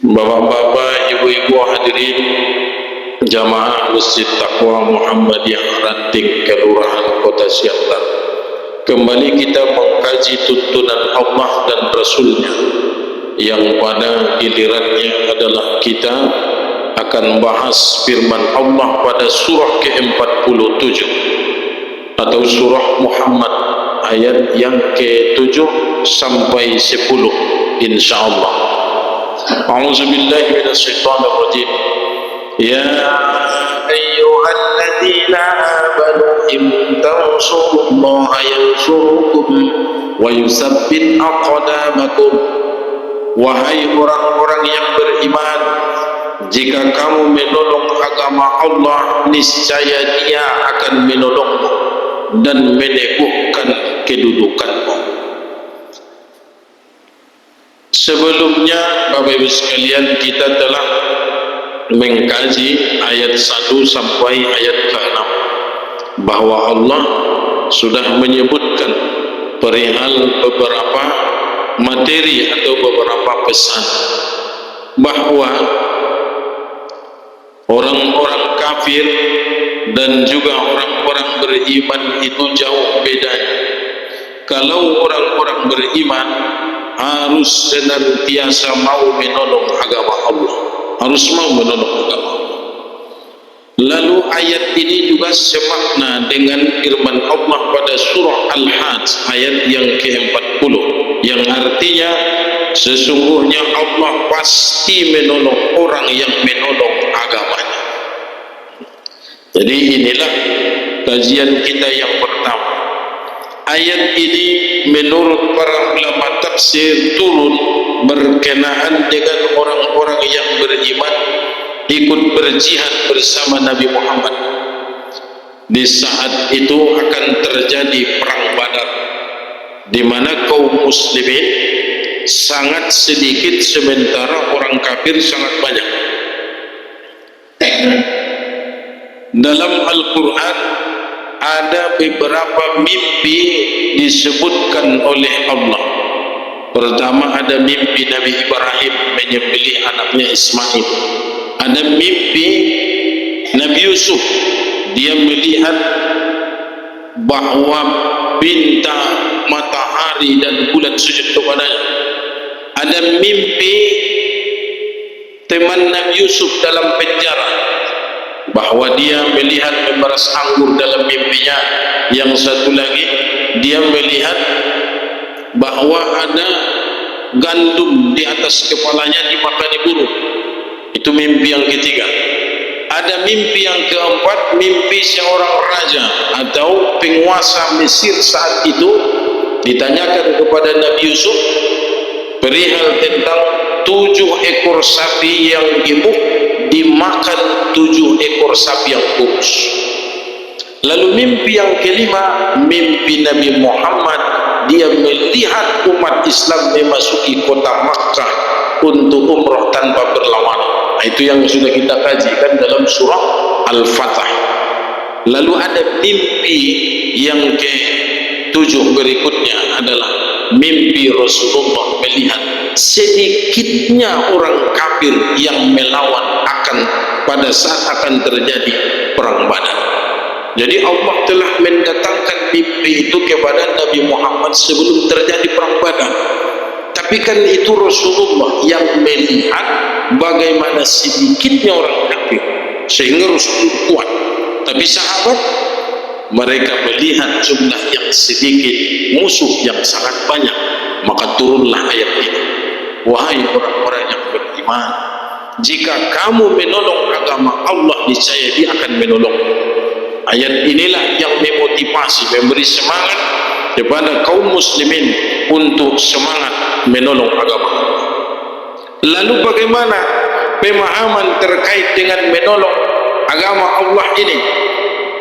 Bapak-bapak, ibu-ibu hadirin jamaah Masjid Taqwa Muhammadiyah Ranting Kelurahan Kota Siantar, kembali kita mengkaji tuntunan Allah dan Rasulnya, yang pada gilirannya adalah kita akan bahas firman Allah pada surah ke-47 atau surah Muhammad ayat yang ke-7 sampai 10 insyaallah. A'udzu billahi minasyaitonir rajim. Ya ayyuhalladzina amanu in tansurullaha yansurkum wa yusabbit aqdamakum. Wahai orang-orang yang beriman, jika kamu menolong agama Allah, niscaya Dia akan menolongmu dan meneguhkan kedudukanmu. Sebelumnya, Bapak Ibu sekalian, kita telah mengkaji ayat 1 sampai ayat ke-6 bahwa Allah sudah menyebutkan perihal beberapa materi atau beberapa pesan bahwa orang-orang kafir dan juga orang-orang beriman itu jauh bedanya. Kalau orang-orang beriman harus senantiasa mau menolong agama Allah, harus mau menolong agama Allah. Lalu ayat ini juga semakna dengan firman Allah pada surah Al-Hajj ayat yang ke-40, yang artinya sesungguhnya Allah pasti menolong orang yang menolong agamanya. Jadi inilah kajian kita yang pertama. Ayat ini menurut para ulama tafsir turun berkenaan dengan orang-orang yang beriman ikut berjihad bersama Nabi Muhammad. Di saat itu akan terjadi perang Badar, di mana kaum muslimin sangat sedikit sementara orang kafir sangat banyak. Dalam Al-Quran ada beberapa mimpi disebutkan oleh Allah. Pertama, ada mimpi Nabi Ibrahim menyembelih anaknya Ismail. Ada mimpi Nabi Yusuf, dia melihat bahwa bintang, matahari dan bulan sujud kepadanya. Ada mimpi teman Nabi Yusuf dalam penjara, bahwa dia melihat memeras anggur dalam mimpinya. Yang satu lagi, dia melihat bahwa ada gandum di atas kepalanya dimakani burung. Itu mimpi yang ketiga. Ada mimpi yang keempat, mimpi seorang raja atau penguasa Mesir saat itu ditanyakan kepada Nabi Yusuf perihal tentang 7 ekor sapi yang gemuk dimakan 7 ekor sapi yang kurus. Lalu mimpi yang kelima, mimpi Nabi Muhammad, dia melihat umat Islam memasuki kota Makkah untuk umrah tanpa berlawanan. Itu yang sudah kita kajikan dalam surah Al-Fatah. Lalu ada mimpi yang ke-7 berikutnya adalah mimpi Rasulullah melihat sedikitnya orang kafir yang melawan akan pada saat akan terjadi perang Badar. Jadi Allah telah mendatangkan mimpi itu kepada Nabi Muhammad sebelum terjadi perang Badar. Tapi kan itu Rasulullah yang melihat bagaimana sedikitnya orang kafir sehingga Rasulullah kuat. Tapi sahabat, mereka melihat jumlah yang sedikit, musuh yang sangat banyak. Maka turunlah ayat ini. Wahai orang-orang yang beriman, jika kamu menolong agama Allah, niscaya Dia akan menolong. Ayat inilah yang memotivasi, memberi semangat kepada kaum muslimin untuk semangat menolong agama. Lalu bagaimana pemahaman terkait dengan menolong agama Allah ini?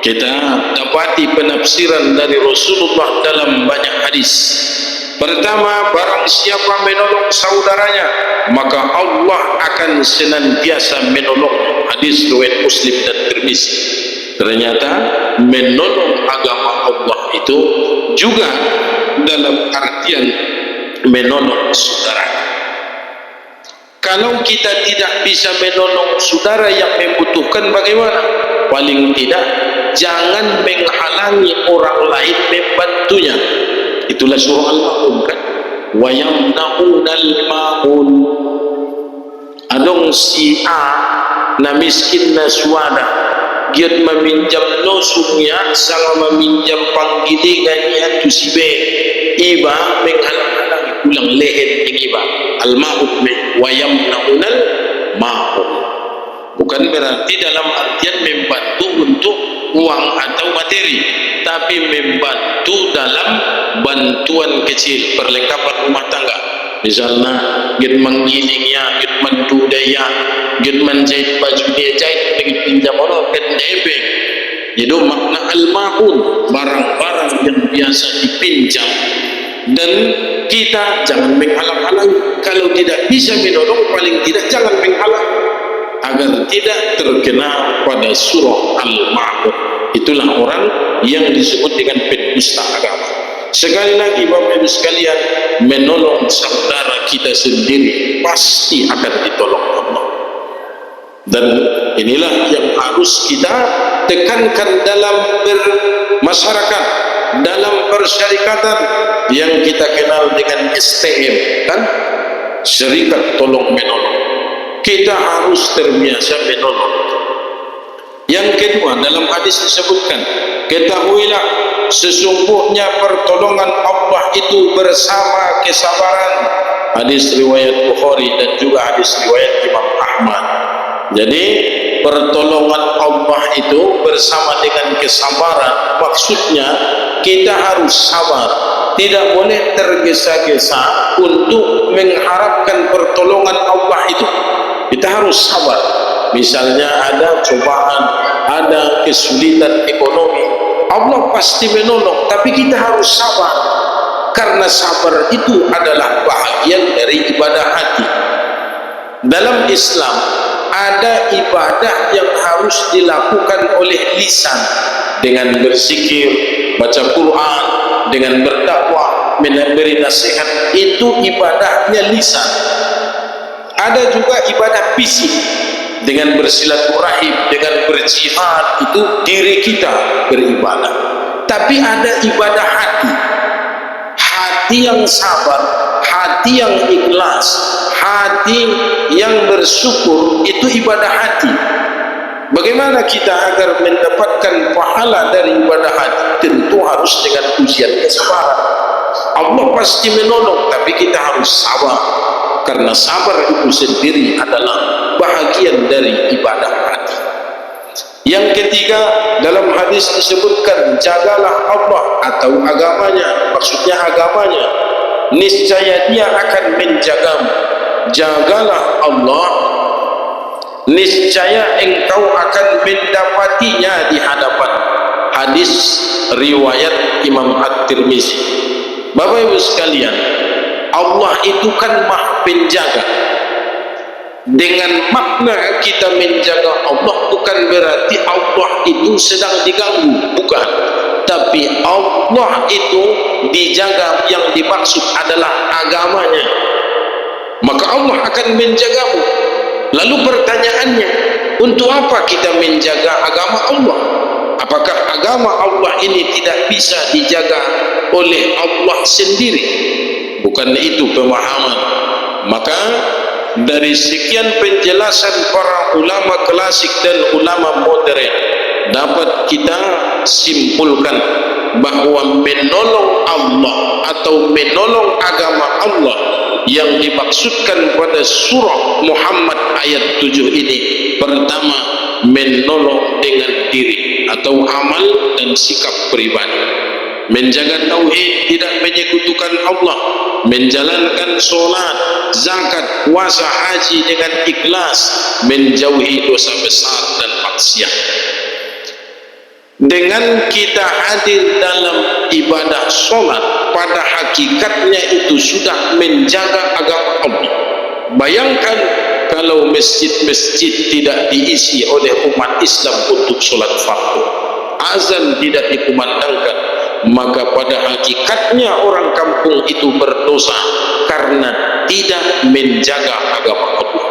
Kita dapati penafsiran dari Rasulullah dalam banyak hadis. Pertama, barang siapa menolong saudaranya, maka Allah akan senantiasa menolong. Hadis riwayat Muslim dan Tirmizi. Ternyata menolong agama Allah itu juga dalam artian menolong saudara. Kalau kita tidak bisa menolong saudara yang membutuhkan, bagaimana? Paling tidak jangan menghalangi orang lain membantunya. Itulah surah Al-Ma'un kan. Wa yamna'unal ma'un. Adong si A na miskin na suada, giat meminjam nosungnya sama meminjam panggilingannya tu si B. Iba menghalang-halangi pulang leher yang iba. Al-ma'un wa yamna'unal ma'un. Bukan berarti dalam artian membantu untuk uang atau materi, tapi membantu dalam bantuan kecil, perlengkapan rumah tangga. Misalnya git menggilingnya, git bantu daya, git menjahit baju dia jahit, git pinjam orang kan nebeng. Jadi makna al-ma'un, barang-barang yang biasa dipinjam. Dan kita jangan menghalang-halangi. Kalau tidak bisa menolong, paling tidak jangan menghalang, agar tidak terkena pada surah Al-Ma'un. Itulah orang yang disebut dengan pendusta agama. Sekali lagi Bapak Ibu sekalian, menolong saudara kita sendiri pasti akan ditolong Allah. Dan inilah yang harus kita tekankan dalam bermasyarakat, dalam persyarikatan yang kita kenal dengan STM kan, Serikat Tolong Menolong. Kita harus terbiasa menolong. Yang kedua, dalam hadis disebutkan, ketahuilah sesungguhnya pertolongan Allah itu bersama kesabaran. Hadis riwayat Bukhari dan juga hadis riwayat Imam Ahmad. Jadi pertolongan Allah itu bersama dengan kesabaran. Maksudnya kita harus sabar, tidak boleh tergesa-gesa untuk mengharapkan pertolongan Allah itu. Kita harus sabar. Misalnya ada cobaan, ada kesulitan ekonomi, Allah pasti menolong, tapi kita harus sabar, karena sabar itu adalah bahagian dari ibadah hati. Dalam Islam ada ibadah yang harus dilakukan oleh lisan, dengan berzikir, baca Quran, dengan berdakwah, memberi nasihat, itu ibadahnya lisan. Ada juga ibadah fisik, dengan bersilaturahim, dengan berjihad, itu diri kita beribadah. Tapi ada ibadah hati, hati yang sabar, hati yang ikhlas, hati yang bersyukur, itu ibadah hati. Bagaimana kita agar mendapatkan pahala dari ibadah hati? Tentu harus dengan ujian kesabaran. Allah pasti menolong, tapi kita harus sabar, karena sabar itu sendiri adalah bahagian dari ibadah hati. Yang ketiga, dalam hadis disebutkan, jagalah Allah atau agamanya, maksudnya agamanya, niscaya dia akan menjagamu. Jagalah Allah, niscaya engkau akan mendapatinya di hadapan. Hadis riwayat Imam At-Tirmizi. Bapak Ibu sekalian, Allah itu kan Maha Penjaga. Dengan makna kita menjaga Allah bukan berarti Allah itu sedang diganggu, bukan. Tapi Allah itu dijaga, yang dimaksud adalah agamanya. Maka Allah akan menjagamu. Lalu pertanyaannya, untuk apa kita menjaga agama Allah? Apakah agama Allah ini tidak bisa dijaga oleh Allah sendiri? Bukan itu pemahaman. Maka dari sekian penjelasan para ulama klasik dan ulama modern, dapat kita simpulkan bahwa menolong Allah atau menolong agama Allah yang dimaksudkan pada surah Muhammad ayat 7 ini, pertama, menolong dengan diri atau amal dan sikap pribadi, menjaga tauhid, tidak menyekutukan Allah, menjalankan solat, zakat, puasa, haji dengan ikhlas, menjauhi dosa besar dan maksiat. Dengan kita hadir dalam ibadah solat, pada hakikatnya itu sudah menjaga agama Allah. Bayangkan kalau masjid-masjid tidak diisi oleh umat Islam untuk solat fardu, azan tidak dikumandangkan, maka pada hakikatnya orang kampung itu berdosa karena tidak menjaga agama Allah.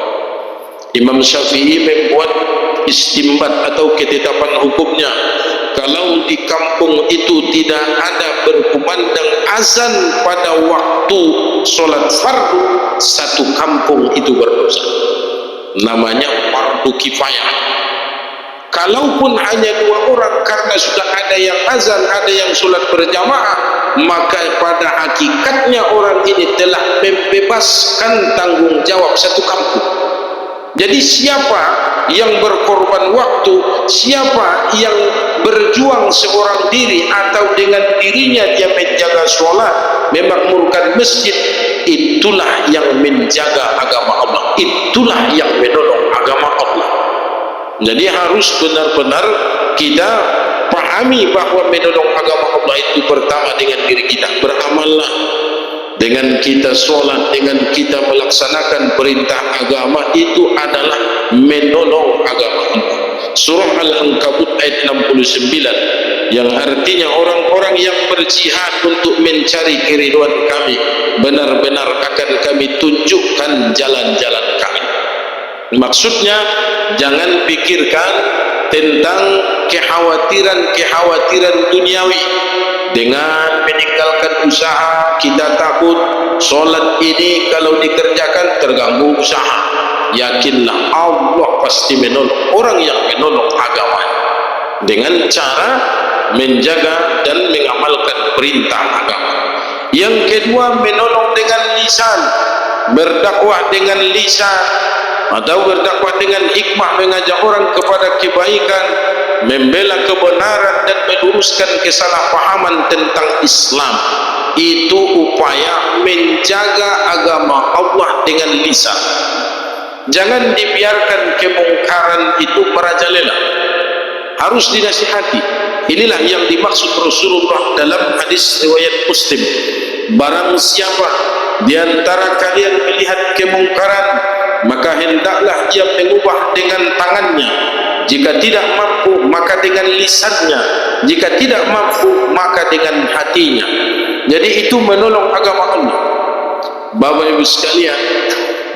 Imam Syafi'i membuat istimbat atau ketetapan hukumnya, kalau di kampung itu tidak ada berkumandang azan pada waktu sholat fardu, satu kampung itu berdosa. Namanya fardu kifayah. Kalaupun hanya 2 orang, karena sudah ada yang azan, ada yang sholat berjamaah, maka pada hakikatnya orang ini telah membebaskan tanggung jawab satu kampung. Jadi siapa yang berkorban waktu, siapa yang berjuang seorang diri atau dengan dirinya dia menjaga sholat, memakmurkan masjid, itulah yang menjaga agama Allah, itulah yang menolong agama Allah. Jadi harus benar-benar kita pahami bahwa menolong agama Allah itu pertama dengan diri kita. Beramallah dengan kita sholat, dengan kita melaksanakan perintah agama, itu adalah menolong agama Allah. Surah Al-Ankabut ayat 69 yang artinya orang-orang yang berjihad untuk mencari keridhaan kami, benar-benar akan kami tunjukkan jalan-jalan kami. Maksudnya jangan pikirkan tentang kekhawatiran duniawi. Dengan meninggalkan usaha, kita takut solat ini kalau dikerjakan terganggu usaha. Yakinlah Allah pasti menolong orang yang menolong agamanya dengan cara menjaga dan mengamalkan perintah agama. Yang kedua, menolong dengan lisan, berdakwah dengan lisan, atau berdakwah dengan hikmah, mengajak orang kepada kebaikan, membela kebenaran dan meluruskan kesalahpahaman tentang Islam. Itu upaya menjaga agama Allah dengan lisan. Jangan dibiarkan kemungkaran itu merajalela, harus dinasihati. Inilah yang dimaksud Rasulullah dalam hadis riwayat Muslim. Barang siapa di antara kalian melihat kemungkaran, maka hendaklah dia mengubah dengan tangannya. Jika tidak mampu, maka dengan lisannya. Jika tidak mampu, maka dengan hatinya. Jadi itu menolong agama Allah. Bapak Ibu sekalian,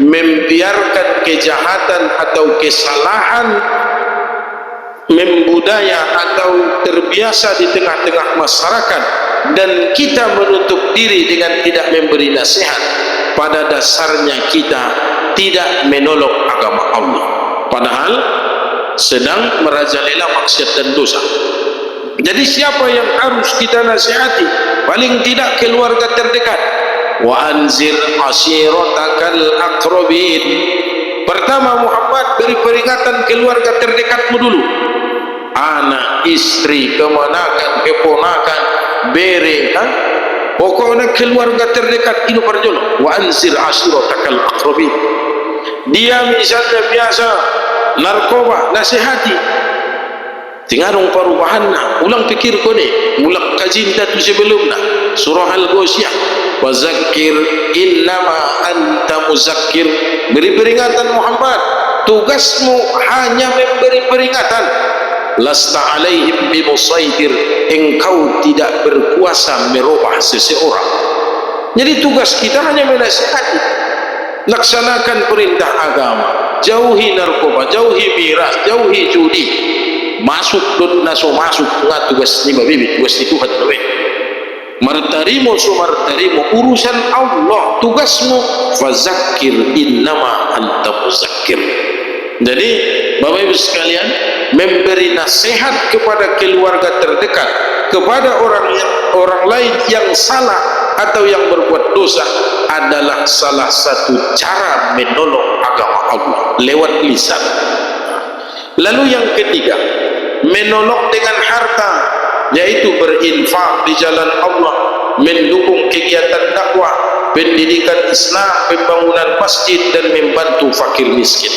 membiarkan kejahatan atau kesalahan membudaya atau terbiasa di tengah-tengah masyarakat dan kita menutup diri dengan tidak memberi nasihat, pada dasarnya kita tidak menolong agama Allah, padahal sedang merajalela maksiat dan dosa. Jadi siapa yang harus kita nasihati? Paling tidak keluarga terdekat. Wa anzir ashiratakal aqrabin. Pertama, Muhammad, beri peringatan keluarga terdekatmu dulu. Anak, istri, keponakan, bere, pokoknya keluarga terdekat itu perjolo. Wa anzir ashiratakal aqrabin. Dia misalnya biasa narkoba, nasihati. Tingarong perubahanna, ulang pikir ko ni, mulak kajinda tu sebelumna. Surah Al-Ghasyiyah, wa zakir innama anta muzakkir. Beri peringatan Muhammad, tugasmu hanya memberi peringatan. Lasta alaihim bimusaitir, engkau tidak berkuasa merubah seseorang. Jadi tugas kita hanya menasihati. Laksanakan perintah agama, jauhi narkoba, jauhi miras, jauhi judi. Masuk dot naso masuk ngat tugas ni babi, tugas itu hat nawe. Martarimo sumartarimo urusan Allah, tugasmu fazakir innama anta muzakkir. Jadi Bapak Ibu sekalian, memberi nasihat kepada keluarga terdekat, kepada orang lain yang salah atau yang berbuat dosa adalah salah satu cara menolong agama Allah lewat lisan. Lalu yang ketiga, menolong dengan harta, yaitu berinfak di jalan Allah, mendukung kegiatan dakwah, pendidikan Islam, pembangunan masjid dan membantu fakir miskin.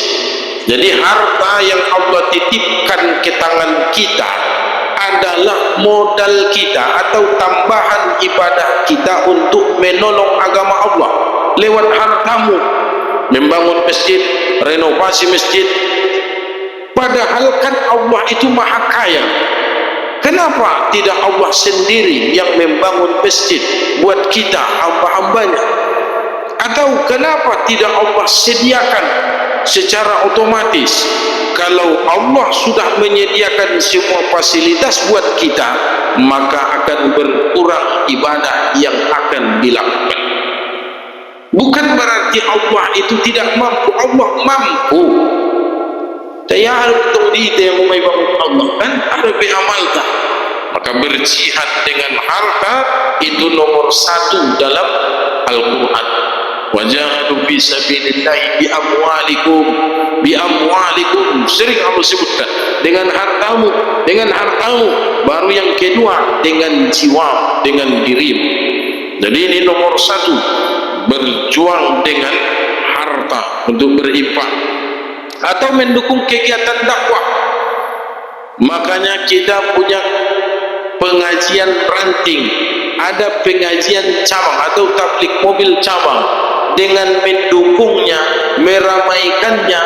Jadi harta yang Allah titipkan ke tangan kita adalah modal kita atau tambahan ibadah kita untuk menolong agama Allah lewat hartamu, membangun masjid, renovasi masjid. Padahal kan Allah itu maha kaya. Kenapa tidak Allah sendiri yang membangun masjid buat kita hamba-hambanya? Atau kenapa tidak Allah sediakan secara otomatis kalau Allah sudah menyediakan semua fasilitas buat kita, maka akan berkurang ibadah yang akan dilakukan. Bukan berarti Allah itu tidak mampu. Allah mampu. Saya harus di dia mau bangun Allah kan harus beramalkan. Maka berjihad dengan harta itu nomor 1 dalam Al-Quran. Wajahadu fi sabilillahi bi amwalikum, sering Allah sebutkan, dengan hartamu, baru yang kedua dengan jiwa, dengan dirimu. Jadi ini nomor 1, berjuang dengan harta untuk berinfak atau mendukung kegiatan dakwah. Makanya kita punya pengajian ranting, ada pengajian cabang atau tablik mobil cabang, dengan mendukungnya, meramaikannya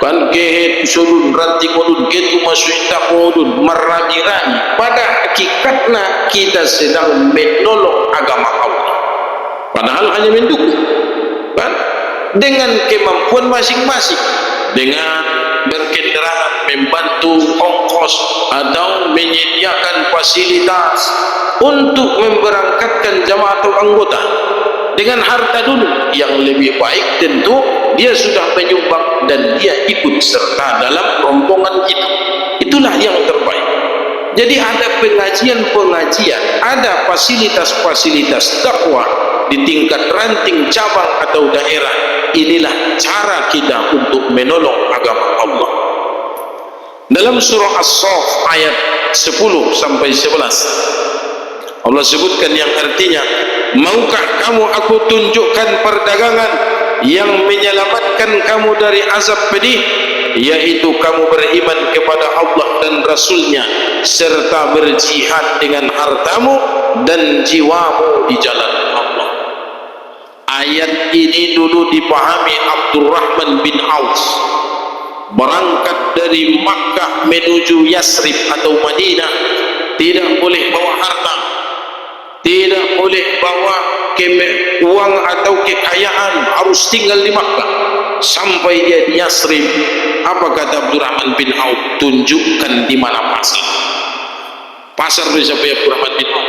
kan kehet surun ranting modun ketu masuk takudun merami-rami. Pada hakikatnya kita sedang menolong agama Allah, padahal hanya mendukung kan, dengan kemampuan masing-masing, dengan berkendaraan, membantu ongkos atau menyediakan fasilitas untuk memberangkatkan jamaah atau anggota. Dengan harta dulu, yang lebih baik tentu dia sudah menyumbang dan dia ikut serta dalam rombongan itu. Itulah yang terbaik. Jadi ada pengajian-pengajian, ada fasilitas-fasilitas dakwah di tingkat ranting, cabang atau daerah. Inilah cara kita untuk menolong agama Allah. Dalam surah As-Saff ayat 10 sampai 11 Allah sebutkan yang artinya, maukah kamu aku tunjukkan perdagangan yang menyelamatkan kamu dari azab pedih, yaitu kamu beriman kepada Allah dan Rasulnya serta berjihad dengan hartamu dan jiwamu di jalan Allah. Ayat ini dulu dipahami Abdurrahman bin Auf, berangkat dari Makkah menuju Yasrib atau Madinah, tidak boleh bawa harta, tidak boleh bawa uang atau kekayaan, harus tinggal di Makkah sampai dia di Yasrib. Apa kata Abdurrahman bin Auf? Tunjukkan di mana pasar bisa sampai Abdurrahman bin Auf.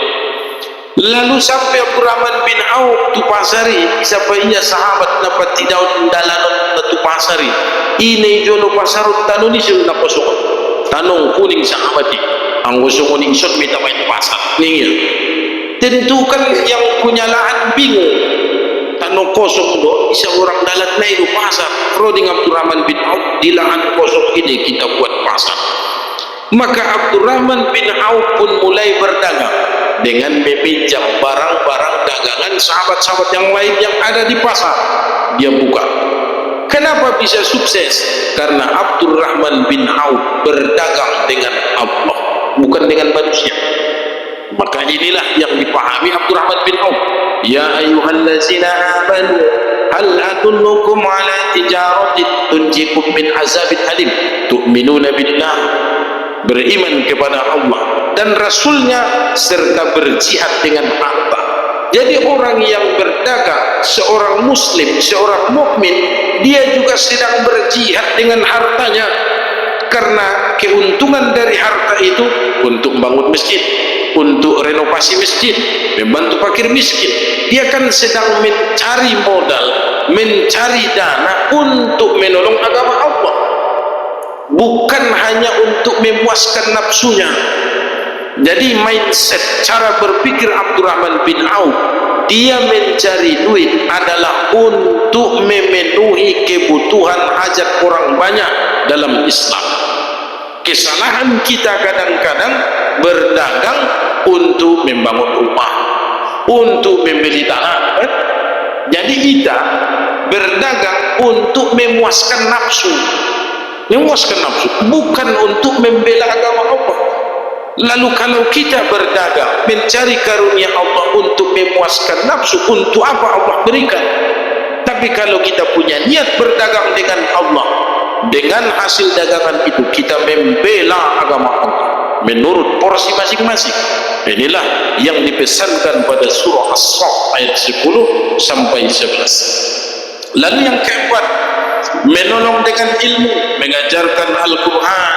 Lalu sampai Abdurrahman bin Auf tu pasari, sampai ia sahabat dapat tidak dalam tu pasari. Ini jono pasarut tanun isul na kosong, tanong kuning sahabati, ang kosong kuning isot minta main pasar. Nih tentu kan yang punya lahan bingung, tanong kosong do, isa orang dalat na itu pasar. Roding Abdurrahman bin Auf, di lahan kosong ini kita buat pasar. Maka Abdurrahman bin Auf pun mulai berdagang dengan meminjam barang-barang dagangan sahabat-sahabat yang lain yang ada di pasar. Dia buka. Kenapa bisa sukses? Karena Abdurrahman bin Auf berdagang dengan Allah, bukan dengan manusia. Maka inilah yang dipahami Abdurrahman bin Auf. Ya ayyuhallazina amanu hal adullukum ala tijaratin tunjikum min azabin alim tu'minuna billah, beriman kepada Allah dan Rasulnya serta berjihad dengan harta. Jadi orang yang berdagang, seorang muslim, seorang mukmin, dia juga sedang berjihad dengan hartanya, karena keuntungan dari harta itu untuk bangun masjid, untuk renovasi masjid, membantu fakir miskin. Dia kan sedang mencari modal, mencari dana untuk menolong agama Allah, bukan hanya untuk memuaskan nafsunya. Jadi mindset, cara berpikir Abdurrahman bin Auf, dia mencari duit adalah untuk memenuhi kebutuhan hajat orang banyak dalam Islam. Kesalahan kita kadang-kadang berdagang untuk membangun rumah, untuk membeli tanah. Jadi kita berdagang untuk memuaskan nafsu, bukan untuk membela agama Allah. Lalu kalau kita berdagang mencari karunia Allah untuk memuaskan nafsu, untuk apa Allah berikan? Tapi kalau kita punya niat berdagang dengan Allah, dengan hasil dagangan itu kita membela agama Allah menurut porsi masing-masing. Inilah yang dipesankan pada surah As-Saff ayat 10 sampai 11. Lalu yang keempat, menolong dengan ilmu, mengajarkan Al-Quran,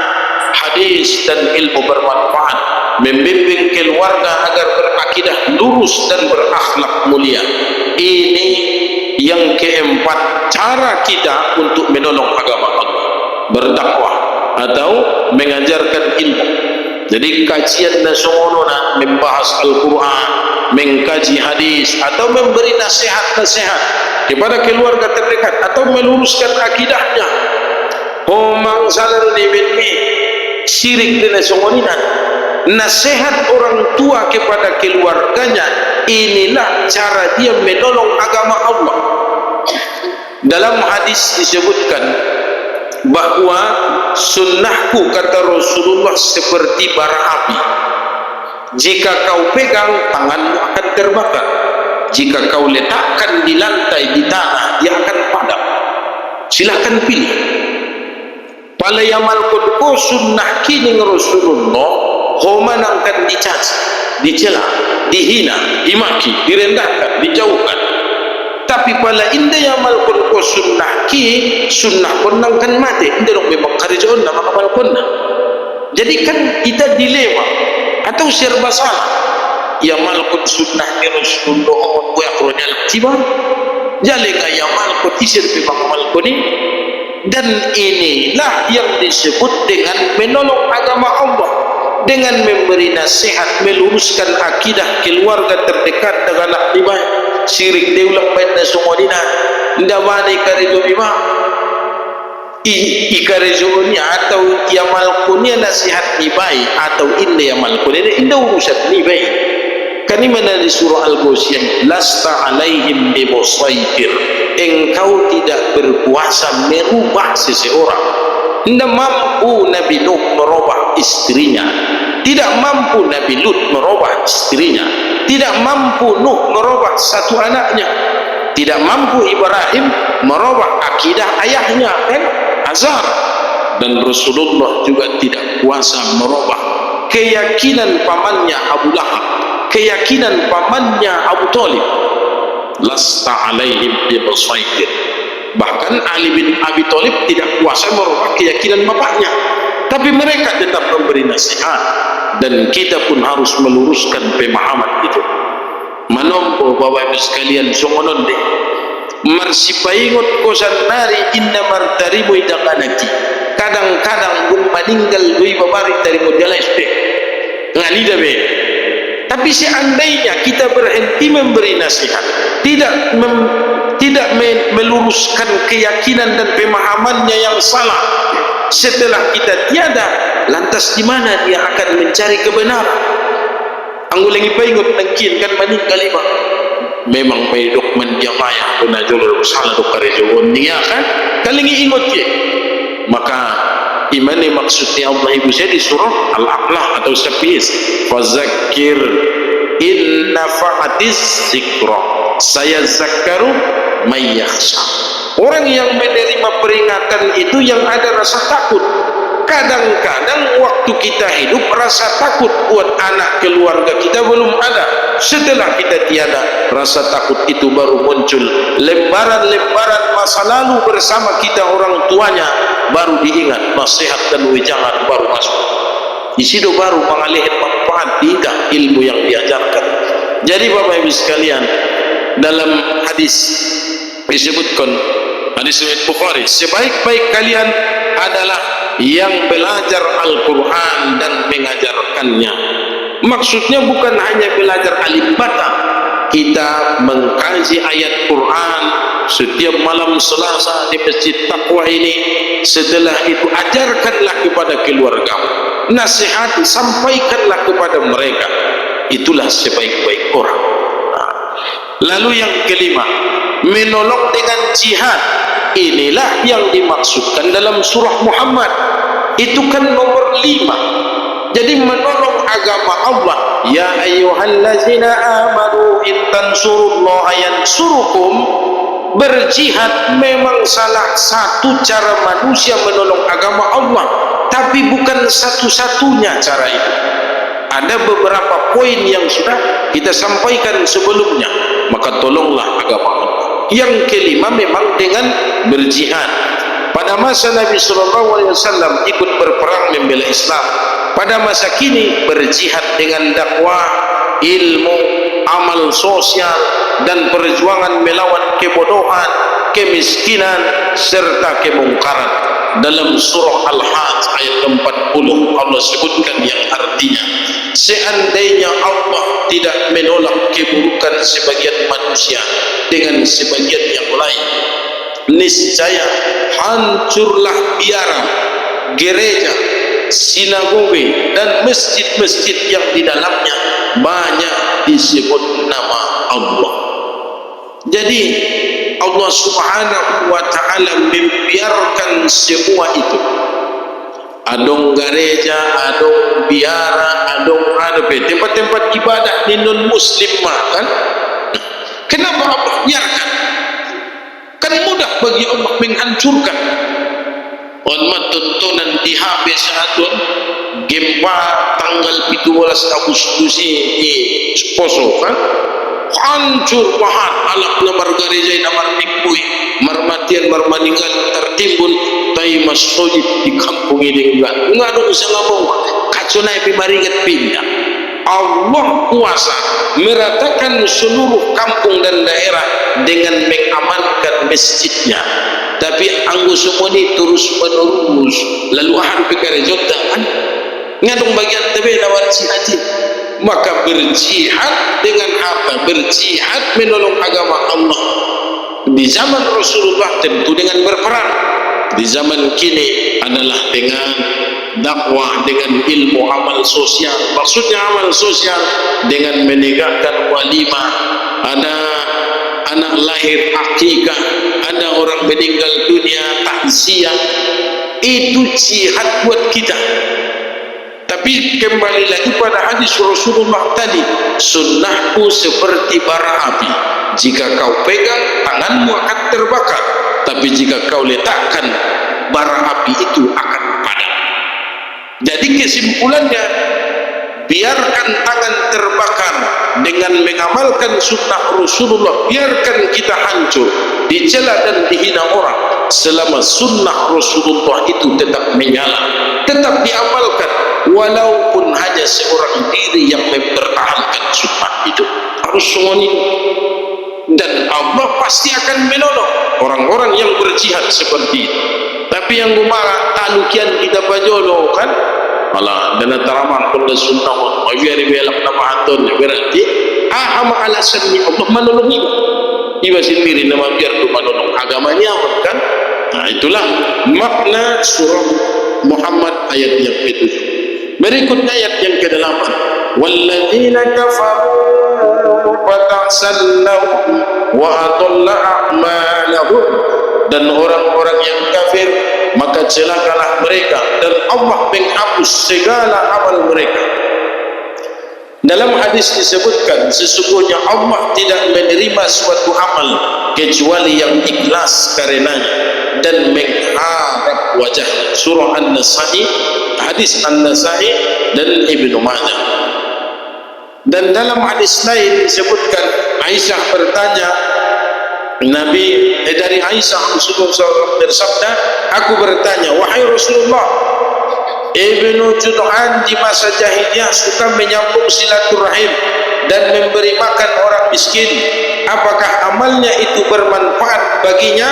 hadis dan ilmu bermanfaat, membimbing keluarga agar berakidah lurus dan berakhlak mulia. Ini yang keempat, cara kita untuk menolong agama Allah, berdakwah atau mengajarkan ilmu. Jadi kajian nasional membahas Al-Quran, mengkaji hadis, atau memberi nasihat-nasihat kepada keluarga terdekat, atau meluruskan akidahnya. Homang salar diberi syirik dan nasional. Nasihat orang tua kepada keluarganya, inilah cara dia menolong agama Allah. Dalam hadis disebutkan bahwa sunnahku, kata Rasulullah, seperti bara api. Jika kau pegang, tanganmu akan terbakar. Jika kau letakkan di lantai, di tanah, dia akan padam. Silakan pilih. Palayamal kodko sunnah kini Rasulullah, homanangkan dicaci, dicela, dihina, dimaki, direndahkan, dijauhkan. Tapi pala indah yang malkun ko sunnah ki, sunnah konang kan mati. Indah dong memang karjoon na makamalkun na. Jadi kan kita dilema atau serba salah. Ya malkun sunnah ni Rasulullah on ko akronya laktiba. Jale kaya malkun isir memang malkun ni. Dan inilah yang disebut dengan menolong agama Allah, dengan memberi nasihat, meluruskan akidah keluarga terdekat dengan akhlak syirik deulang baik na sumodina ndamani karejo bima ikarejo nya atau yamal kunia nasihat ni baik atau inda yamal kunia inda urusan ni baik. Kani mana di surah Al-Ghasyiyah, lasta alaihim bimusaitir, engkau tidak berkuasa merubah seseorang. Tidak mampu Nabi Nuh merubah istrinya, tidak mampu Nabi Lut merubah istrinya, tidak mampu Nuh merubah satu anaknya, tidak mampu Ibrahim merubah akidah ayahnya kan Azar, dan Rasulullah juga tidak kuasa merubah keyakinan pamannya Abu Lahab, keyakinan pamannya Abu Talib. Lasta alaihim bimusaitir. Bahkan Ali bin Abi Thalib tidak kuasa merubah keyakinan bapaknya, tapi mereka tetap memberi nasihat, dan kita pun harus meluruskan pemahaman itu. Manompo Bapak Ibu sekalian songonon deh, marsipaingot kosan nari inna martarimu idakanaki. Kadang-kadang pun meninggal dui babari tarimu jalais deh nganida be. Tapi seandainya kita berhenti memberi nasihat, tidak meluruskan keyakinan dan pemahamannya yang salah, setelah kita tiada, lantas di mana dia akan mencari kebenaran? Anggulengi paingot nangkin kan meninggal lima. Memang may dokman dia maya kuna jolol salah dokarejo niya kan kalingi ingot ye. Maka imani maksudnya Allah ibu saya di surah Al-A'la atau Syafis, fazakir in nafa'atiz zikra saya zakaru mayyakhsha. Orang yang menerima peringatan itu yang ada rasa takut. Kadang-kadang waktu kita hidup rasa takut buat anak keluarga kita belum ada. Setelah kita tiada, rasa takut itu baru muncul. Lembaran-lembaran masa lalu bersama kita orang tuanya baru diingat, nasihat dan wejangan baru masuk. Isido baru pengalihan manfaat tiga ilmu yang diajarkan. Jadi Bapak Ibu sekalian, dalam hadis disebutkan, hadis riwayat Bukhari, sebaik-baik kalian adalah yang belajar Al-Quran dan mengajarkannya. Maksudnya bukan hanya belajar alif bata, kita mengkaji ayat Quran setiap malam Selasa di Masjid Taqwa ini. Setelah itu ajarkanlah kepada keluarga, nasihat sampaikanlah kepada mereka. Itulah sebaik-baik orang. Lalu yang kelima, menolong dengan jihad. Inilah yang dimaksudkan dalam surah Muhammad. Itu kan nomor 5. Jadi menolong agama Allah. Ya ayyuhallazina amanu in tansurullaha yansurukum. Berjihad memang salah satu cara manusia menolong agama Allah, tapi bukan satu-satunya cara itu. Ada beberapa poin yang sudah kita sampaikan sebelumnya. Maka tolonglah agama Allah. Yang kelima memang dengan berjihad. Pada masa Nabi SAW ikut berperang membela Islam. Pada masa kini berjihad dengan dakwah, ilmu, amal sosial dan perjuangan melawan kebodohan, kemiskinan serta kemungkaran. Dalam surah Al-Hajj ayat 40 Allah sebutkan yang artinya, seandainya Allah tidak menolak keburukan sebagian manusia dengan sebagian yang lain, niscaya hancurlah biara, gereja, sinagoge dan masjid-masjid yang di dalamnya banyak disebut nama Allah. Jadi Allah Subhanahu wa ta'ala membiarkan semua itu. Adong gereja, adong biara, adong tempat-tempat ibadah di non muslim kan? Kenapa Allah biarkan? Kan mudah bagi Allah menghancurkan. Onmat tontonan di HP saatun gempa tanggal 17 Agustus di Poso kan? Hancur pahat alak namar gereja namar mikui marmatian marmaninggal tertimbun tai masjid di kampung ini enggak ada usah ngomong kacunai pimaringat pindah. Allah kuasa meratakan seluruh kampung dan daerah dengan mengamankan masjidnya, tapi anggo semua ini terus menerus lalu ahad pekerjaan kan ngadong bagian tebe nawar jihad. Maka berjihad dengan harta, berjihad menolong agama Allah. Di zaman Rasulullah tentu dengan berperang. Di zaman kini adalah dengan dakwah, dengan ilmu amal sosial. Maksudnya amal sosial dengan menegakkan walimah, ada anak lahir akikah, ada orang meninggal dunia takziah. Itu jihad buat kita. Tapi kembali lagi pada hadis Rasulullah tadi, sunnahku seperti bara api, jika kau pegang tanganmu akan terbakar, tapi jika kau letakkan bara api itu akan padam. Jadi kesimpulannya, biarkan tangan terbakar dengan mengamalkan sunnah Rasulullah, biarkan kita hancur, dicela dan dihina orang, selama sunnah Rasulullah itu tetap menyala, tetap diamalkan. Walaupun hanya seorang diri yang mempertahankan sunnah itu, harus semua ini. Dan Allah pasti akan menolong orang-orang yang berjihad seperti itu. Tapi yang gumara talukian kita bajolo kan, malah dana taraman pun sunnah wa biari belak nama hatun berarti ahama alasan ni Allah menolong iba sendiri nama biar tu menolong agamanya kan. Nah itulah makna surah Muhammad ayat yang ke-7. Berikutnya ayat yang ke-8, walladzina kafaru fatahsan lahum wa adalla a'malahum, dan orang-orang yang kafir maka celakalah mereka dan Allah menghapus segala amal mereka. Dalam hadis disebutkan sesungguhnya Allah tidak menerima suatu amal kecuali yang ikhlas karenanya dan mengharap wajah. Surah An-Nasa'i, hadis An-Nasa'i dan Ibnu Majah. Dan dalam hadis lain disebutkan Aisyah bertanya dari Aisyah Rasulullah bersabda, aku bertanya, wahai Rasulullah, Ibnu Jud'an di masa jahiliyah suka menyambung silaturahim dan memberi makan orang miskin, apakah amalnya itu bermanfaat baginya?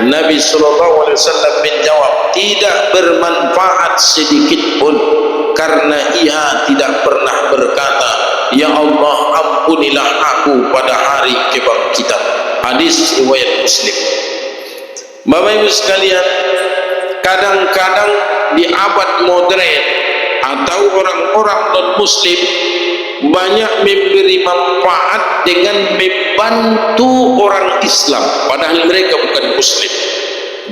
Nabi SAW menjawab, tidak bermanfaat sedikit pun, karena ia tidak pernah berkata, ya Allah ampunilah aku pada hari kebangkitan. Hadis riwayat Muslim. Bapak Ibu sekalian, kadang-kadang di abad modern atau orang-orang non-muslim banyak memberi manfaat dengan membantu orang Islam padahal mereka bukan muslim.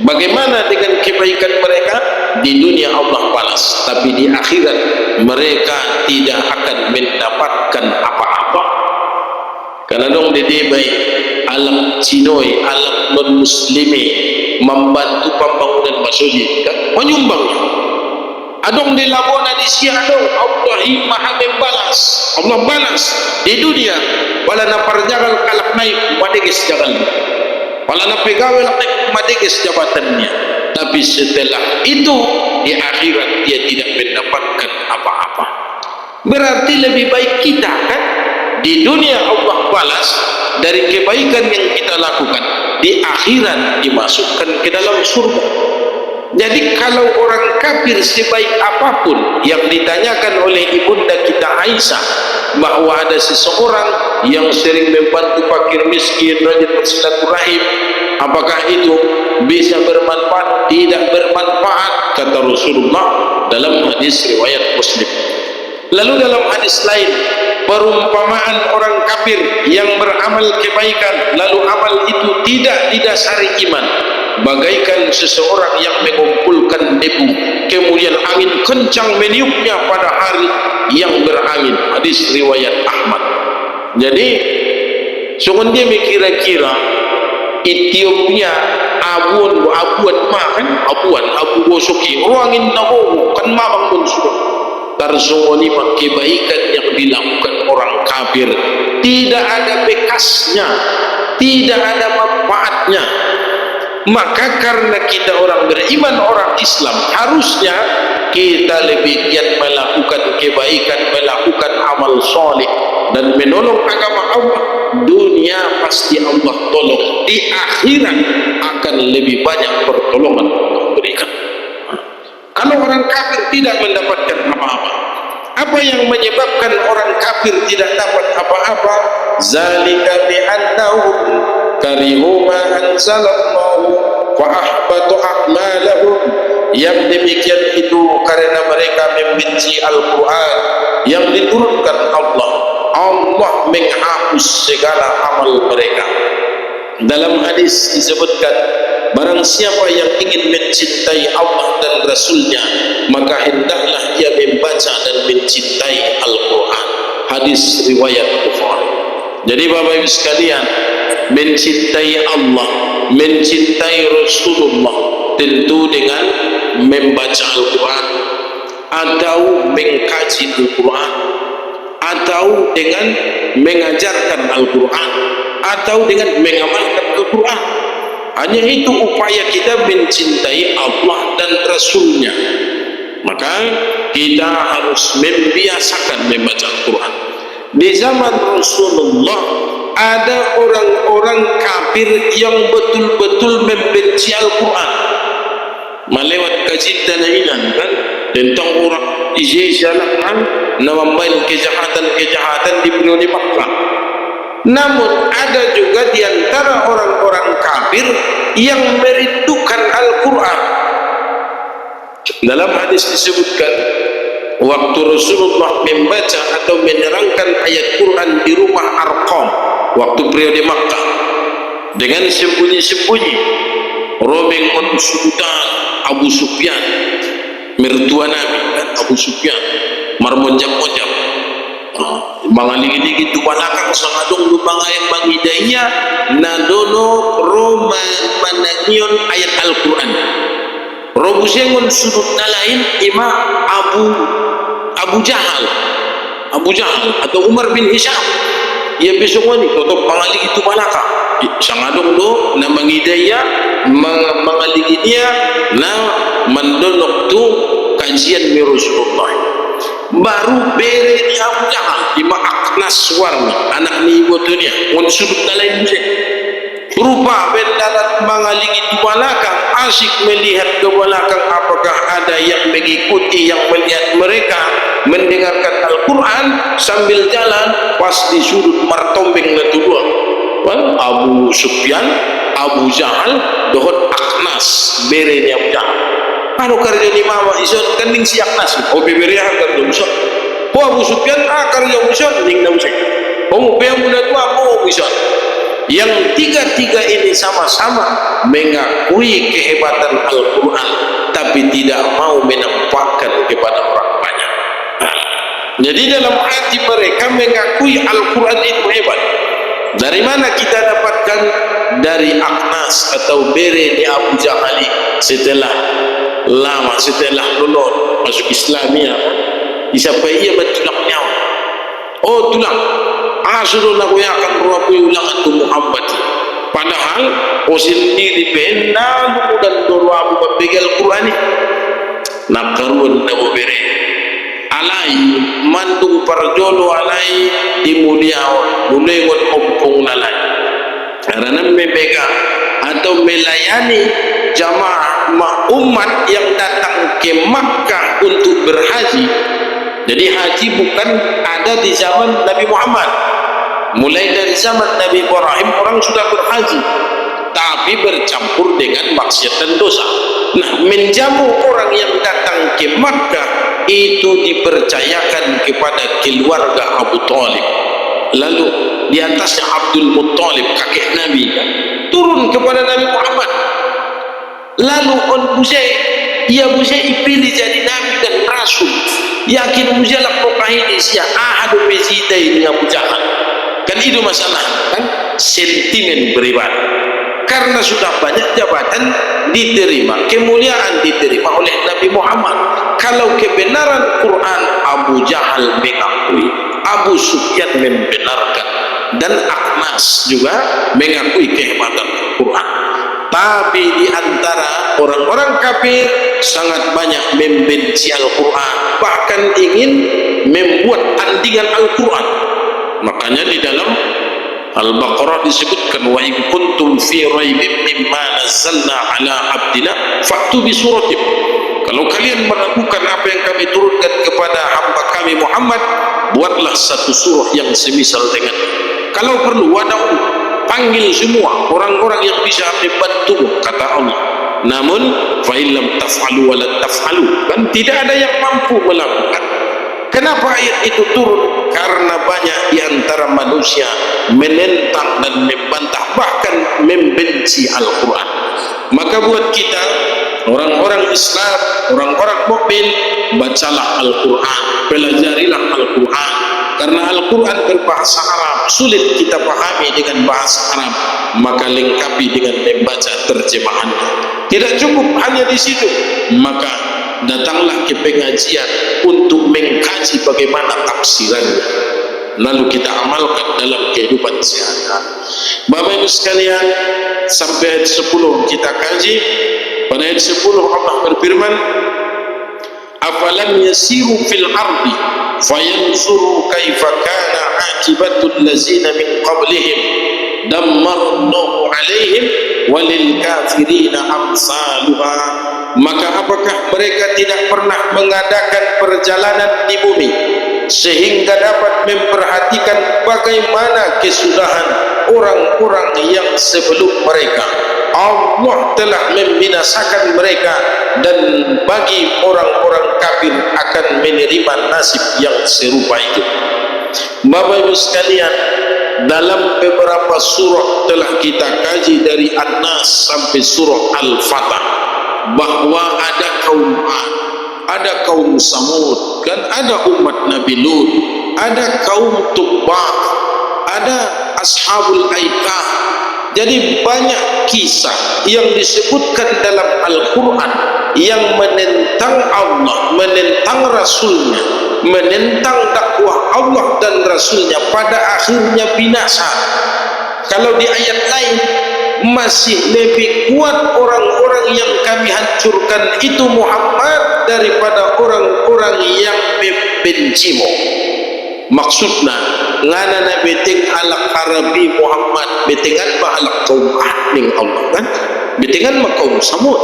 Bagaimana dengan kebaikan mereka? Di dunia Allah balas, tapi di akhirat mereka tidak akan mendapatkan apa-apa. Karena dong dede baik alam cinoi, alam non-muslimi membantu pembangunan masjid kan menyumbangnya. Adong di labona di siadong Allah maha membalas. Allah balas di dunia wala naparjagal kalak naik wadeges jagal. Kalau nak pegawai nak madekes jabatannya, tapi setelah itu di akhirat dia tidak mendapatkan apa-apa. Berarti lebih baik kita kan di dunia Allah balas dari kebaikan yang kita lakukan, di akhirat dimasukkan ke dalam surga. Jadi kalau orang kafir sebaik apapun, yang ditanyakan oleh ibunda kita Aisyah bahwa ada seseorang yang sering membantu fakir miskin, rajin bersilaturahim, apakah itu bisa bermanfaat? Tidak bermanfaat, kata Rasulullah dalam hadis riwayat Muslim. Lalu dalam hadis lain, perumpamaan orang kafir yang beramal kebaikan lalu amal itu tidak didasari iman, bagaikan seseorang yang mengumpulkan debu, kemudian angin kencang meniupnya pada hari yang berangin. Hadis riwayat Ahmad. Jadi sungun dia kira-kira Ethiopia abuan makan abu bosoki ruangin namo kan mabang pun sudah tarsoni kebaikan yang dilakukan orang kafir tidak ada bekasnya, tidak ada manfaatnya. Maka karena kita orang beriman, orang Islam, harusnya kita lebih giat melakukan kebaikan, melakukan amal soleh dan menolong agama Allah. Dunia pasti Allah tolong, di akhirat akan lebih banyak pertolongan Allah berikan. Kalau orang kafir tidak mendapatkan apa-apa, apa yang menyebabkan orang kafir tidak dapat apa-apa? Zalika bi'annahum karihu ma anzalallahu wa ahbatu a'malahum. Yang demikian itu karena mereka membenci Al-Quran yang diturunkan Allah. Allah menghapus segala amal mereka. Dalam hadis disebutkan, barang siapa yang ingin mencintai Allah dan Rasulnya, maka hendaklah dia membaca dan mencintai Al-Quran. Hadis riwayat Bukhari. Jadi Bapak Ibu sekalian, mencintai Allah, mencintai Rasulullah tentu dengan membaca Al-Quran atau mengkaji Al-Quran atau dengan mengajarkan Al-Quran atau dengan mengamalkan Al-Quran. Hanya itu upaya kita mencintai Allah dan Rasulnya. Maka kita harus membiasakan membaca Al-Quran. Di zaman Rasulullah ada orang-orang kafir yang betul-betul membenci Al-Quran. Melewat kajian dan kan tentang orang Israel namambail kejahatan di periode Makkah. Namun ada juga di antara orang-orang kafir yang merindukan Al-Quran. Dalam hadis disebutkan, waktu Rasulullah membaca atau menerangkan ayat Quran di rumah Arqam waktu periode Makkah, dengan sembunyi-sembunyi robeng Sultan Abu Sufyan, mertua Nabi kan Abu Sufyan, marmonjak-monjak mangaligi-ligi tu balakang sangadong lubang ayat bangidaya nadono roman manangion ayat Al-Quran robusengon sudut nalain ima Abu Jahal atau Umar bin Hisham ia besokoni toto pangaligi tu balakang sangadong do na mangidaya mangaligi dia na mandonok tu kajian mi Rasulullah. Baru bere ni Abu Jahal ima Aknas warni anak ni ibu dunia on sudut nalain musik rupa bendarat mangaligi di belakang asyik melihat ke belakang apakah ada yang mengikuti yang melihat mereka mendengarkan Al-Quran sambil jalan pas di sudut martombeng natudua Abu Sufyan Abu Jahal dohot Aknas bere ni Abu Jahal anu karya ni mama ison kening si Aknas o bibiriah karya uson o Abu Sufyan karya uson ning na uson o yang muda tua o uson. Yang tiga-tiga ini sama-sama mengakui kehebatan Al-Quran tapi tidak mau menampakkan kepada orang banyak. Jadi dalam hati mereka mengakui Al-Quran itu hebat. Dari mana kita dapatkan? Dari Aknas atau bere di Abu Jahali setelah lulus masuk Islamia disampai ia bertulang nyawa. Oh tulang suruh aku yang akan merupakan ulangan tu Muhammad Padahal osin diri benda dan doa Abu Bakar Al-Quran ni nakarun na bere alai mandung parjolo alai dimuliawan mulengon ompong nalai karena memegang atau melayani jamaah umat yang datang ke Makkah untuk berhaji. Jadi haji bukan ada di zaman Nabi Muhammad. Mulai dari zaman Nabi Ibrahim orang sudah berhaji, tapi bercampur dengan maksiat dan dosa. Nah, menjamu orang yang datang ke Makkah itu dipercayakan kepada keluarga Abu Thalib. Lalu di atasnya Abdul Muttalib, kakek Nabi, turun kepada Nabi Muhammad. Lalu on Buzai, ia Buzai dipilih jadi Nabi dan Rasul. Yakin Buzai lah pokah ini siya ahadu mezidai dengan Abu Jahal. Kan itu masalah, kan sentimen beribadah. Karena sudah banyak jabatan diterima, kemuliaan diterima oleh Nabi Muhammad. Kalau kebenaran Quran, Abu Jahal mengakui, Abu Sufyan membenarkan, dan Akhnas juga mengakui kehebatan Quran. Tapi di antara orang-orang kafir sangat banyak membenci Al-Quran, bahkan ingin membuat tandingan Al-Quran. Makanya di dalam Al-Baqarah disebutkan wa in kuntum fi raibin mimma nazzalna ala abdina fa'tu bi suratin. Kalau kalian meragukan apa yang kami turunkan kepada hamba kami Muhammad, buatlah satu surah yang semisal dengan. Kalau perlu wada'u, panggil semua orang-orang yang bisa membantu, kata Allah. Namun fa illam taf'alu wa la taf'alu, kan tidak ada yang mampu melakukan. Kenapa ayat itu turun? Karena banyak di antara manusia menentang dan membantah, bahkan membenci Al-Quran. Maka buat kita, orang-orang Islam, orang-orang mukmin, bacalah Al-Quran, pelajarilah Al-Quran. Karena Al-Quran berbahasa Arab, sulit kita pahami dengan bahasa Arab, maka lengkapi dengan membaca terjemahannya. Tidak cukup hanya di situ, maka datanglah ke pengajian untuk mengkaji bagaimana tafsirannya, lalu kita amalkan dalam kehidupan sehari-hari. Bapak Ibu sekalian, sampai ayat 10 kita kaji. Pada ayat 10 Allah berfirman, afalam yasiru fil ardi fayanzuru kaifa kana akibatul lazina min qablihim dammarnahu alaihim walil kafirina amsaluha. Maka apakah mereka tidak pernah mengadakan perjalanan di bumi sehingga dapat memperhatikan bagaimana kesudahan orang-orang yang sebelum mereka? Allah telah membinasakan mereka, dan bagi orang-orang kafir akan menerima nasib yang serupa itu. Bapak Ibu sekalian, dalam beberapa surah telah kita kaji dari An-Nas sampai surah Al-Fatah, bahwa ada kaum Ad, ada kaum Samud, kan ada umat Nabi Lut, ada kaum Tubbah, ada Ashabul Aikah. Jadi banyak kisah yang disebutkan dalam Al-Quran yang menentang Allah, menentang Rasulnya, menentang dakwah Allah dan Rasulnya, pada akhirnya binasa. Kalau di ayat lain, masih lebih kuat orang-orang yang kami hancurkan itu Muhammad daripada orang-orang yang membencimu. Maksudnya ngana beteng ala Arabi Muhammad, betengan ba ala kaum Ad ning Allah, kan betengan ma kaum Samud.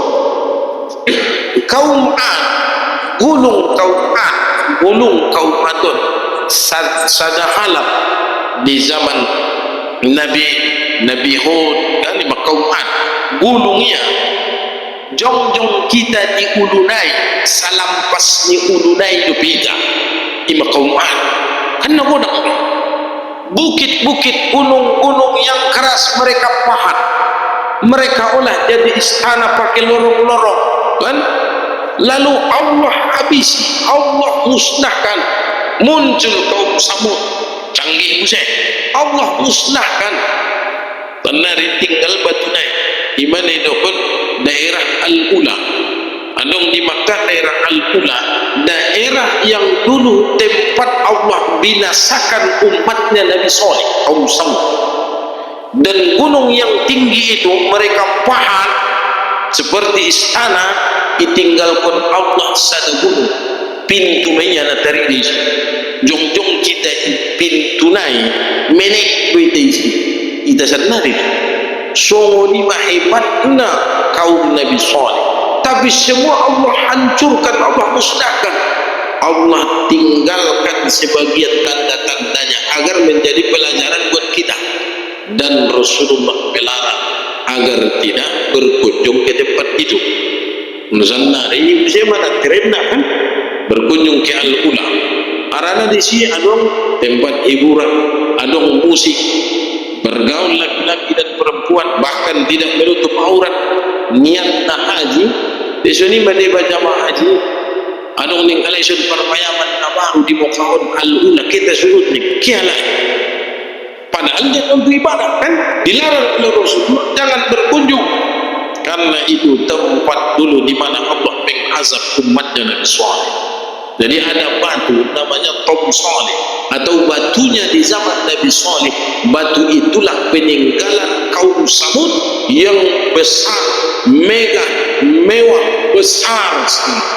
Kaum Ad, gulung kaum Ad, gulung kaum Adon sadahalap di zaman Nabi Hud, kan di kaum Ad, gulungnya jong-jong kita di ulunai, salampas ni ulunai itu beda ima kaum Ad. Karena bukit-bukit, gunung-gunung yang keras mereka pahat, mereka olah jadi istana pakai lorong-lorong, kan? Lalu Allah habisi, Allah musnahkan. Muncul kaum Samud, canggih Buset, Allah musnahkan. Tanari tinggal batunai di mana itu pun daerah Al-Ula. Anong di Makkah daerah Al-Ula, daerah yang dulu tempat Allah binasakan umatnya Nabi Saleh, kaum Samud. dan gunung yang tinggi itu mereka pahat seperti istana, ditinggalkan Allah sada gunung pintu menyana tarik di jong-jong kita pintu nai menek kita isi kita sadari songo ni hebatna kaum Nabi Saleh, tapi semua Allah hancurkan, Allah musnahkan, Allah tinggalkan sebagian tanda-tandanya agar menjadi pelajaran buat kita, dan Rasulullah melarang agar tidak berkunjung ke tempat itu. Nusantara ini bisa mana terendah kan berkunjung ke Al-Ula, arana di sini adong tempat hiburan, adong musik, bergaul laki-laki dan perempuan, bahkan tidak menutup aurat. Niat nak haji di sini pada jamaah haji adong ning kalaisun perpayaman baru di mukaon Al-Ula kita surut ni kialah, padahal dia untuk ibadah kan dilarang oleh Rasulullah jangan berkunjung, karena itu tempat dulu di mana Allah mengazab umatnya Nabi Saleh. Jadi ada batu namanya Tom Saleh, atau batunya di zaman Nabi Saleh. Batu itulah peninggalan kaum Samud yang besar, megah, mewah, besar sekali.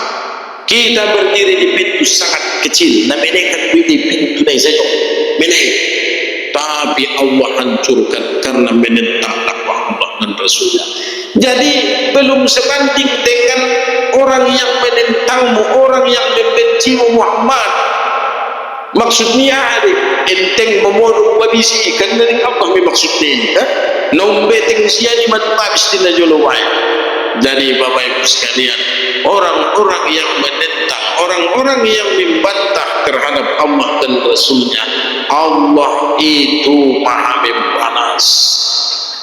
Kita berdiri di pintu sangat kecil, nah menekan di pintu ini saja, menek. Tapi Allah hancurkan karena menentang dakwah Allah dan Rasulnya. Jadi belum sebanding dengan orang yang menentangmu, orang yang membenci Muhammad. Maksudnya ada enteng memodok babisi kan dari apa maksudnya ini kan? Nombe tengsia ni matu habis tina jolowai. Jadi Bapak Ibu sekalian, orang-orang yang menentang, orang-orang yang membantah terhadap Allah dan Rasulnya, Allah itu maha membalas.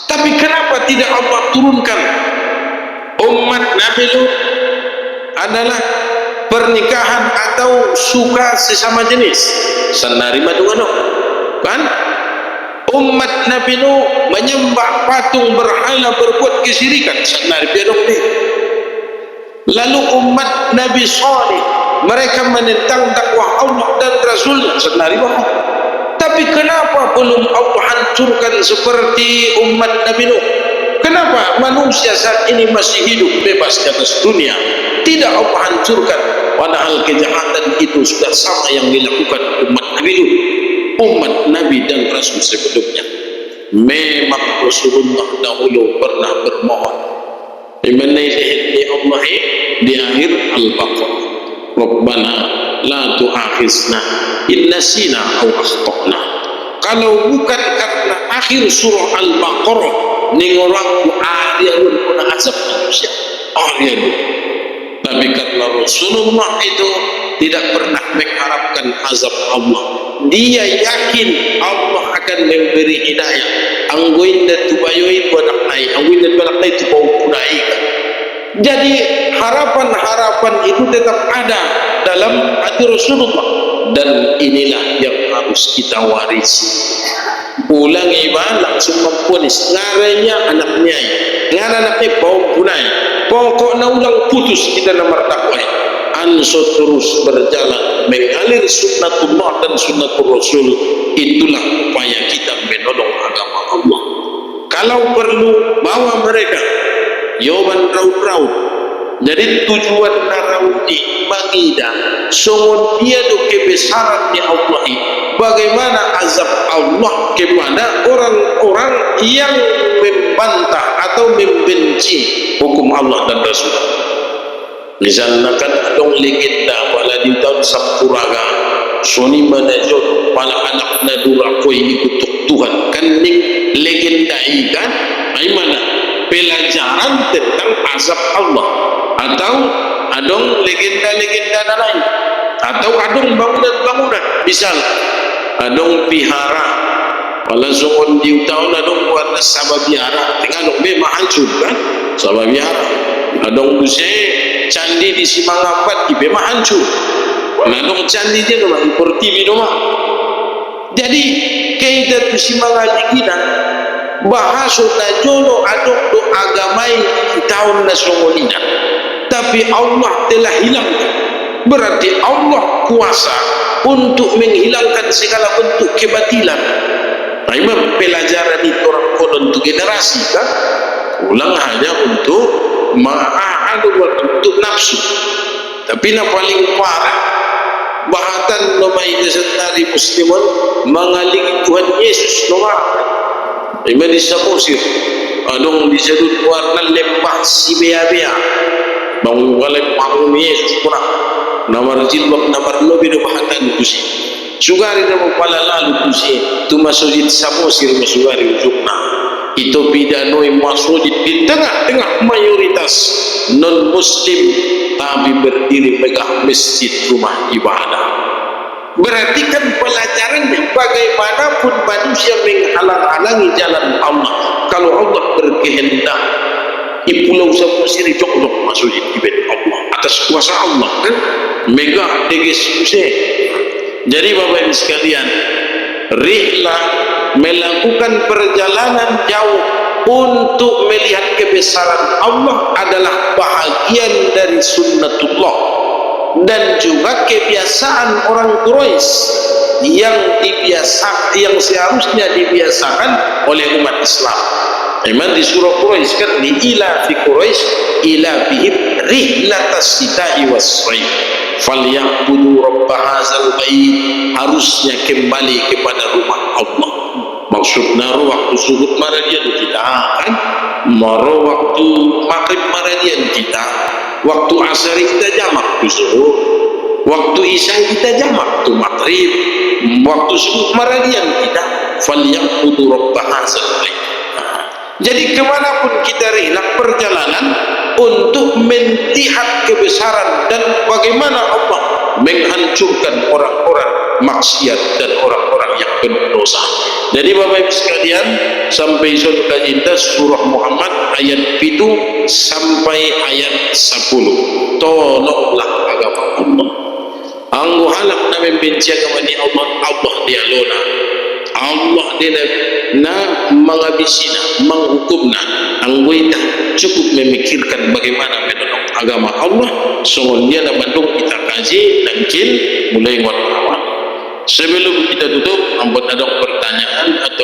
Tapi kenapa tidak Allah turunkan umat Nabi Lut adalah pernikahan atau suka sesama jenis senari madungano kan? Umat Nabi Nuh menyembah patung berhala, berbuat kesyirikan senari biadong ni. Lalu umat Nabi Saleh mereka menentang dakwah Allah dan Rasulnya senari bohong. Tapi kenapa belum Allah hancurkan seperti umat Nabi Nuh? Kenapa manusia saat ini masih hidup bebas di atas dunia? Tidak Allah hancurkan, padahal kejahatan itu sudah sama yang dilakukan umat Nabi Nuh, umat Nabi dan Rasul sebelumnya. Memang Rasulullah dahulu pernah bermohon di Allah di akhir Al-Baqarah, Rabbana la tu'akhizna in nasina aw akhtana. Kalau bukan karena akhir surah Al-Baqarah ning orang arian pun azab manusia arian. Tapi karena Rasulullah itu tidak pernah mengharapkan azab Allah, dia yakin Allah akan memberi hidayah. Anggoin dan tubayoin buanak naik, anggoin dan buanak naik tu bau punai. Jadi harapan-harapan itu tetap ada dalam hati Rasulullah, dan inilah yang harus kita warisi. Ulangi langsung memponis ngarenya anaknya, anaknya bau punai. Pokoknya ulang putus kita nomor dakwah. Ansur terus berjalan mengalir sunnatullah dan sunnatul Rasul. Itulah upaya kita menolong agama Allah. Kalau perlu bawa mereka yoban raut-raut. Jadi tujuan raut ini bagida songon dia do kebesaran di Allah ini. Bagaimana azab Allah kepada orang-orang yang membantah atau membenci hukum Allah dan Rasul. Misalnya kan ada legenda pada di tahun Sampuraga Soni Manajot pada anak nadura koi ikut Tuhan kan ning legenda ikan mana pelajaran tentang azab Allah, atau adong legenda-legenda lain, atau adong bangunan-bangunan misal adong pihara wala zongon di tahun adong warna sababiara tinggal dong be mahancur kan sababiara adong buse candi di Simangambat ibe mahancur adong candi dia dong iportibi dong. Jadi kita tu Simangali kita bahasa najolo adong do agamai tahun nasongolina, tapi Allah telah hilangkan. Berarti Allah kuasa untuk menghilangkan segala bentuk kebatilan. Memang pelajaran itu orang konon untuk generasi kan? Ulang hanya untuk untuk nafsu. Tapi yang paling parah bahatan nomai desatari muslimun mengaligi Tuhan Yesus nomor. Memang disabusir. Adong disadut warna lembah si bea-bea. Bang walek bangun Yesus pula. Nomor jilbab nomor lebih do bahatan kusi. Sugari nama pala lalu kusi. Tu masujid sabusir masugari ujukna. Itu bidanoi masujid di tengah-tengah mayoritas non muslim tapi berdiri megah masjid rumah ibadah. Berarti kan pelajaran bagaimanapun manusia menghalang-halangi jalan Allah, kalau Allah berkehendak di pulau Samosir jok-jok masujid ibad Allah atas kuasa Allah kan megah deges usai. Jadi Bapak Ibu sekalian, rihlah melakukan perjalanan jauh untuk melihat kebesaran Allah adalah bahagian dari sunnatullah dan juga kebiasaan orang Quraisy yang seharusnya dibiasakan oleh umat Islam. Memang di surah Quraisy kan di ila fi Quraisy ila bihim rihlatas sita'i was-sayf falyabudu rabb hadzal bait, harusnya kembali kepada rumah Allah. Maksudnya waktu subuh maradian kita kan, waktu maghrib maradian kita, waktu asar kita jamak tu zuhur, waktu isya kita jamak tu maghrib, waktu subuh maradian kita falyabudu rabb hadzal bait. Jadi kemanapun kita rihlah perjalanan untuk melihat kebesaran dan bagaimana Allah menghancurkan orang-orang maksiat dan orang-orang yang penuh dosa. Jadi Bapak Ibu sekalian, sampai surga cinta surah Muhammad ayat 7 sampai ayat 10. Tolonglah agama Allah. Anggo halak na membenci agama ni Allah, Allah dia lona. Allah dia na menghabisina, menghukumna. Anggo ita cukup memikirkan bagaimana menolong agama Allah. Soalnya na bandung kita kaji nangkin mulai ngon awal. Sebelum kita tutup, ampun ada pertanyaan atau